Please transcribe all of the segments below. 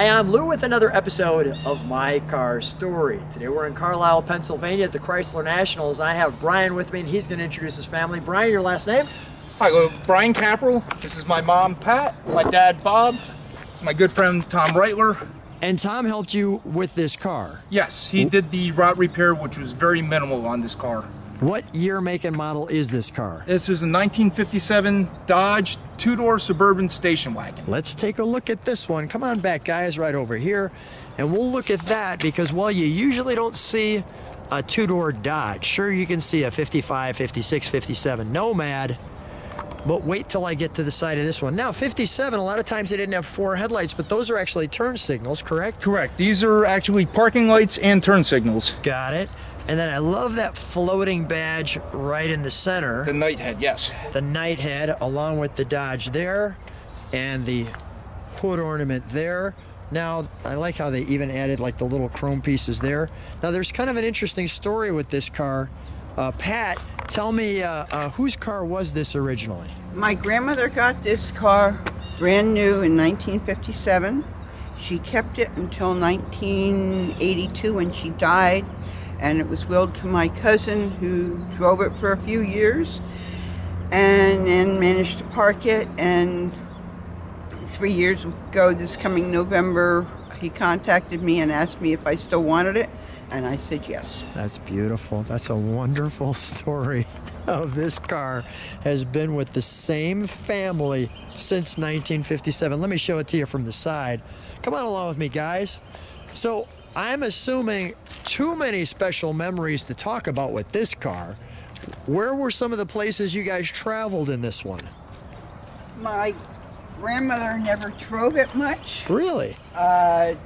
Hi, I'm Lou with another episode of My Car Story. Today we're in Carlisle, Pennsylvania at the Chrysler Nationals. I have Brian with me and he's going to introduce his family. Brian, your last name? Hi, Brian Karpal. This is my mom, Pat, my dad, Bob. This is my good friend, Tom Reitler. And Tom helped you with this car? Yes, he did the rot repair, which was very minimal on this car. What year, make, and model is this car? This is a 1957 Dodge two-door Suburban station wagon. Let's take a look at this one. Come on back, guys, right over here. And we'll look at that because, well, you usually don't see a two-door Dodge. Sure, you can see a 55, 56, 57 Nomad, but wait till I get to the side of this one. Now, 57, a lot of times they didn't have 4 headlights, but those are actually turn signals, correct? Correct. These are actually parking lights and turn signals. Got it. And then I love that floating badge right in the center. The night head, yes. The night head along with the Dodge there and the hood ornament there. Now, I like how they even added like the little chrome pieces there. Now, there's kind of an interesting story with this car. Pat, tell me, whose car was this originally? My grandmother got this car brand new in 1957. She kept it until 1982 when she died, and it was willed to my cousin who drove it for a few years and then managed to park it. And 3 years ago, this coming November, he contacted me and asked me if I still wanted it, and I said yes. That's beautiful. That's a wonderful story. This car has been with the same family since 1957. Let me show it to you from the side. Come on along with me, guys. So I'm assuming too many special memories to talk about with this car. Where were some of the places you guys traveled in this one? My grandmother never drove it much. Really? To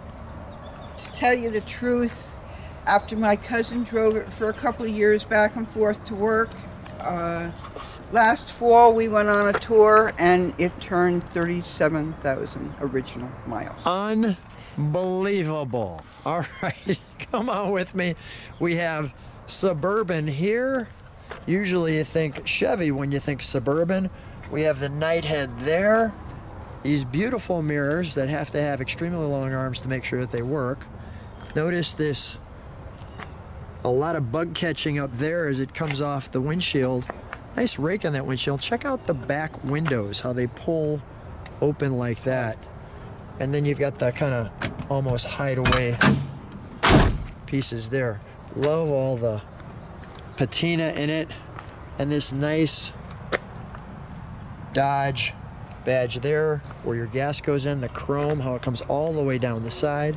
tell you the truth, after my cousin drove it for a couple of years back and forth to work, last fall we went on a tour and it turned 37,000 original miles. Unbelievable. All right, come on with me. We have Suburban here. Usually you think Chevy when you think Suburban. We have the night head there. These beautiful mirrors that have to have extremely long arms to make sure that they work. Notice this, a lot of bug catching up there as it comes off the windshield. Nice rake on that windshield. Check out the back windows, how they pull open like that. And then you've got the kind of almost hideaway pieces there. Love all the patina in it. And this nice Dodge badge there where your gas goes in, the chrome, how it comes all the way down the side.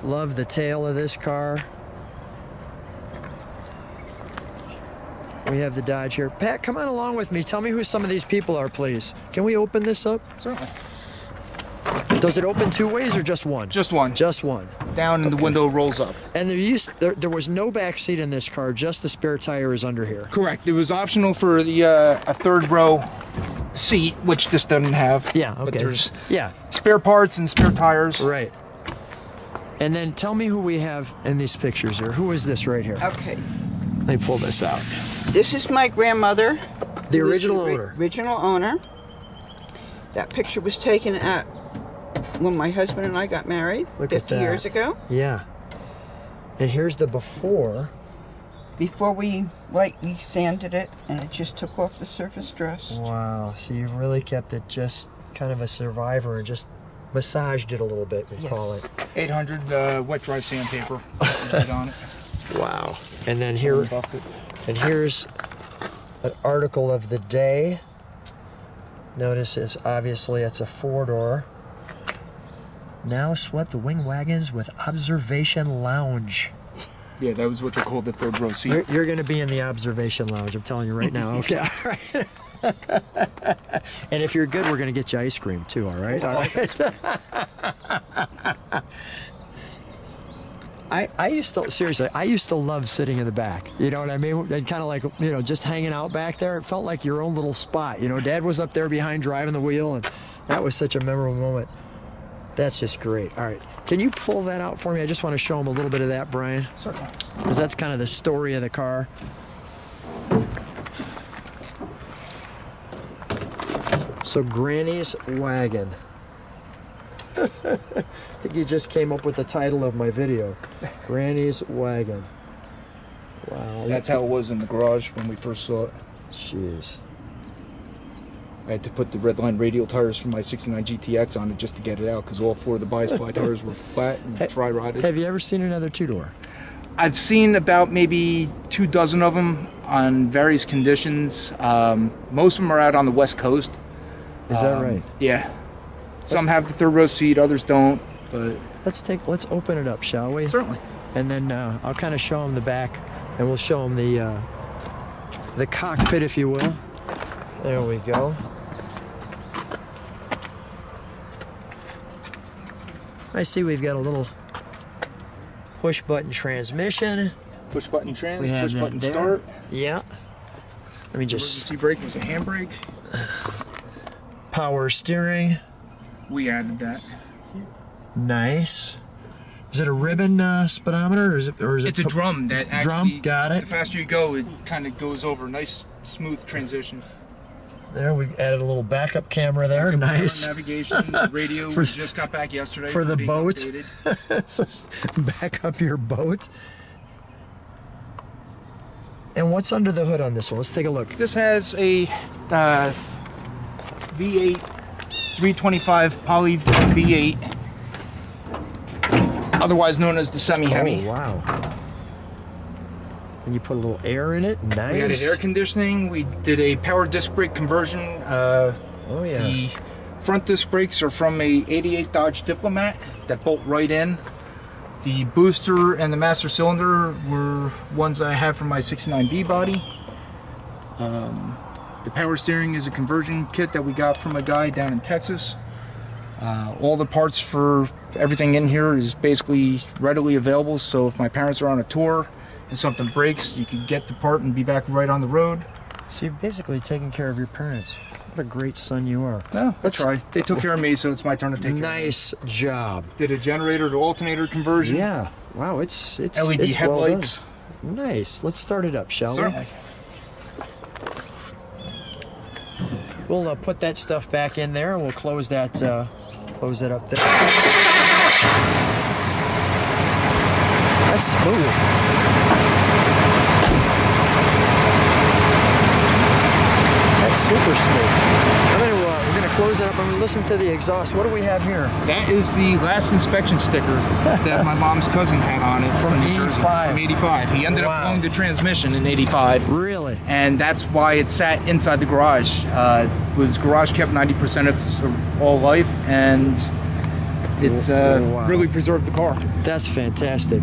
Love the tail of this car. We have the Dodge here. Pat, come on along with me. Tell me who some of these people are, please. Can we open this up? Certainly. Does it open 2 ways or just one? Just one. Just one. Down and the window rolls up. And there was no back seat in this car, just the spare tire is under here. Correct. It was optional for the a third row seat, which this doesn't have. Yeah, okay. But there's yeah, spare parts and spare tires. right. And then tell me who we have in these pictures here. Who is this right here? Okay. Let me pull this out. This is my grandmother. The who was original the owner. Original owner. That picture was taken at when my husband and I got married. Look at 50 that. years ago. Yeah. And here's the before. Before we lightly sanded it, and it just took off the surface dress. Wow. So you've really kept it just kind of a survivor and just massaged it a little bit, we call it. 800 wet dry sandpaper on it. Wow. And then here, and here's an article of the day. Notice this, obviously it's a 4-door. Now swept the wing wagons with observation lounge. Yeah, that was what they called the third row seat. You're going to be in the observation lounge, I'm telling you right now. Okay, all right. And if you're good, we're going to get you ice cream too, all right? All right. I used to, seriously, I used to love sitting in the back. You know what I mean? And kind of like, you know, just hanging out back there. It felt like your own little spot. You know, Dad was up there behind driving the wheel, and that was such a memorable moment. That's just great. All right. Can you pull that out for me? I just want to show them a little bit of that, Brian. Certainly. Because that's kind of the story of the car. So Granny's wagon. I think you just came up with the title of my video. Granny's Wagon. Wow. That's how it was in the garage when we first saw it. Jeez. I had to put the redline radial tires from my 69 GTX on it just to get it out because all 4 of the bi-sply tires were flat and dry rotted. Have you ever seen another two-door? I've seen about maybe 24 of them on various conditions. Most of them are out on the West Coast. Is that right? Yeah. Some have the third row seat, others don't. But let's open it up, shall we? certainly. And then I'll kind of show them the back, and we'll show them the cockpit, if you will. There we go. I see we've got a little push button transmission. Push button trans, We have push that button there. start. Yeah. Let me just Emergency brake was a handbrake. power steering. We added that. Nice. Is it a ribbon speedometer, or is it? It's a drum that actually. Drum. Got it. The faster you go, it kind of goes over. Nice, smooth transition. There, we added a little backup camera there. Backup camera, Nice. navigation, the radio. We just got back yesterday for the being boat. updated. So, back up your boat. And what's under the hood on this one? Let's take a look. This has a V8 325 poly V8, otherwise known as the Semi Hemi. Oh, wow. And you put a little air in it. Nice. We added air conditioning. We did a power disc brake conversion. Oh, yeah. The front disc brakes are from a '88 Dodge Diplomat that bolt right in. The booster and the master cylinder were ones I have from my 69B body. The power steering is a conversion kit that we got from a guy down in Texas. All the parts for everything in here is basically readily available, so if my parents are on a tour and something breaks, you can get the part and be back right on the road. So you've basically taken care of your parents. What a great son you are. No, that's right. They took care of me, so it's my turn to take care of Nice job. Did a generator to alternator conversion. Yeah. Wow, it's LED it's headlights. Well done. Nice. Let's start it up, shall Certainly. we? We'll put that stuff back in there, and we'll close that up there. That's smooth. Super smooth. We're gonna close it up and listen to the exhaust. What do we have here? That is the last inspection sticker that my mom's cousin had on it From New Jersey. 85. From 85. He ended up blowing the transmission in 85. Really? And that's why it sat inside the garage. Was garage kept 90% of its all life, and it's wow. really preserved the car. That's fantastic.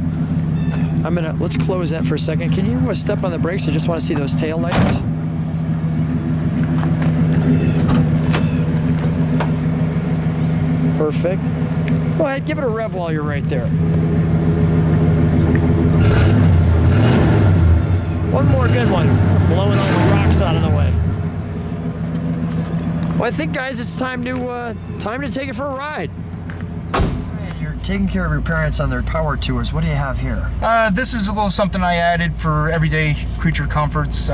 Let's close that for a second. Can you step on the brakes? I just want to see those tail lights. Perfect. Go ahead, give it a rev while you're right there. One more good one. Blowing all the rocks out of the way. Well, I think, guys, it's time to take it for a ride. You're taking care of your parents on their power tours. What do you have here? This is a little something I added for everyday creature comforts.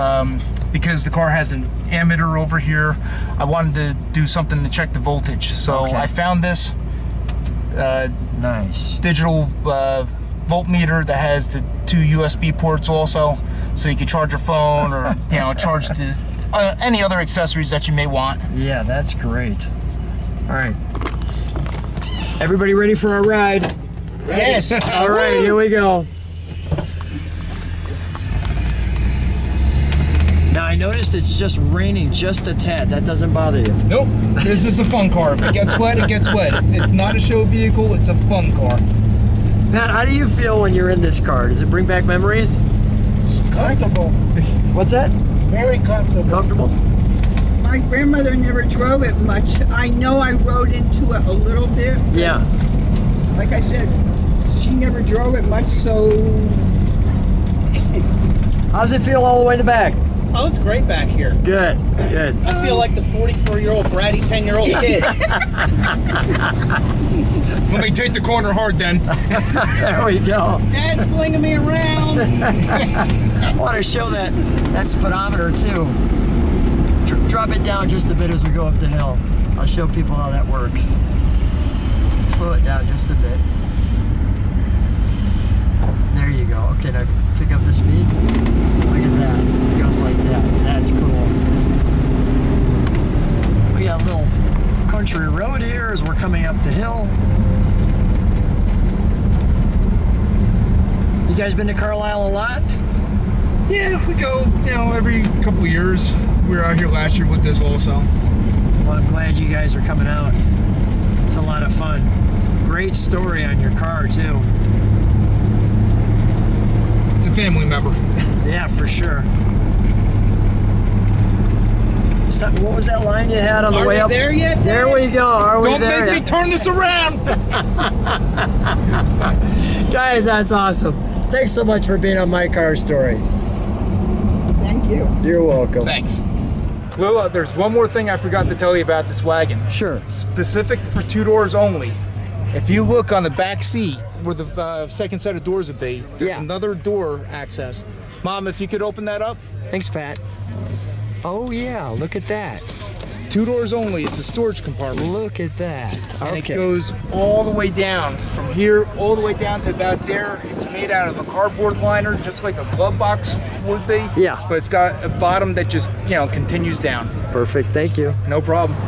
Because the car has an ammeter over here, I wanted to do something to check the voltage. So Okay. I found this Nice. digital voltmeter that has the 2 USB ports also, so you can charge your phone or charge the any other accessories that you may want. Yeah, that's great. All right. Everybody ready for our ride? Yes. All right, here we go. Now I noticed it's just raining just a tad. That doesn't bother you? Nope. This is a fun car. If it gets wet, it gets wet. It's not a show vehicle. It's a fun car. Matt, how do you feel when you're in this car? Does it bring back memories? Comfortable. What's that? Very comfortable. Comfortable? My grandmother never drove it much. I know I rode into it a little bit. Yeah. Like I said, she never drove it much, so... How's it feel all the way in the back? Oh, it's great back here. Good, good. I feel like the 44-year-old bratty 10-year-old kid. Let me take the corner hard then. There we go. Dad's flinging me around. I want to show that speedometer too. Drop it down just a bit as we go up the hill. I'll show people how that works. slow it down just a bit. There you go. Okay, now pick up the speed. Look at that. It goes like that. That's cool. We got a little country road here as we're coming up the hill. You guys been to Carlisle a lot? Yeah, we go, every couple of years. We were out here last year with this also. Well, I'm glad you guys are coming out. It's a lot of fun. Great story on your car, too. It's a family member. Yeah, for sure. So, what was that line you had on the way up? Are we there yet, Dad? There we go. Are we Don't there make yet? me turn this around! Guys, that's awesome. Thanks so much for being on My Car Story. Thank you. You're welcome. Thanks. Well, there's one more thing I forgot to tell you about this wagon. Sure. Specific for 2 doors only. If you look on the back seat where the second set of doors would be, there's another door access. Mom, if you could open that up. Thanks, Pat. Oh, yeah. Look at that. 2 doors only. It's a storage compartment. Look at that. And it goes all the way down. From here all the way down to about there. It's made out of a cardboard liner, just like a glove box would be. Yeah. But it's got a bottom that just, continues down. Perfect. Thank you. No problem.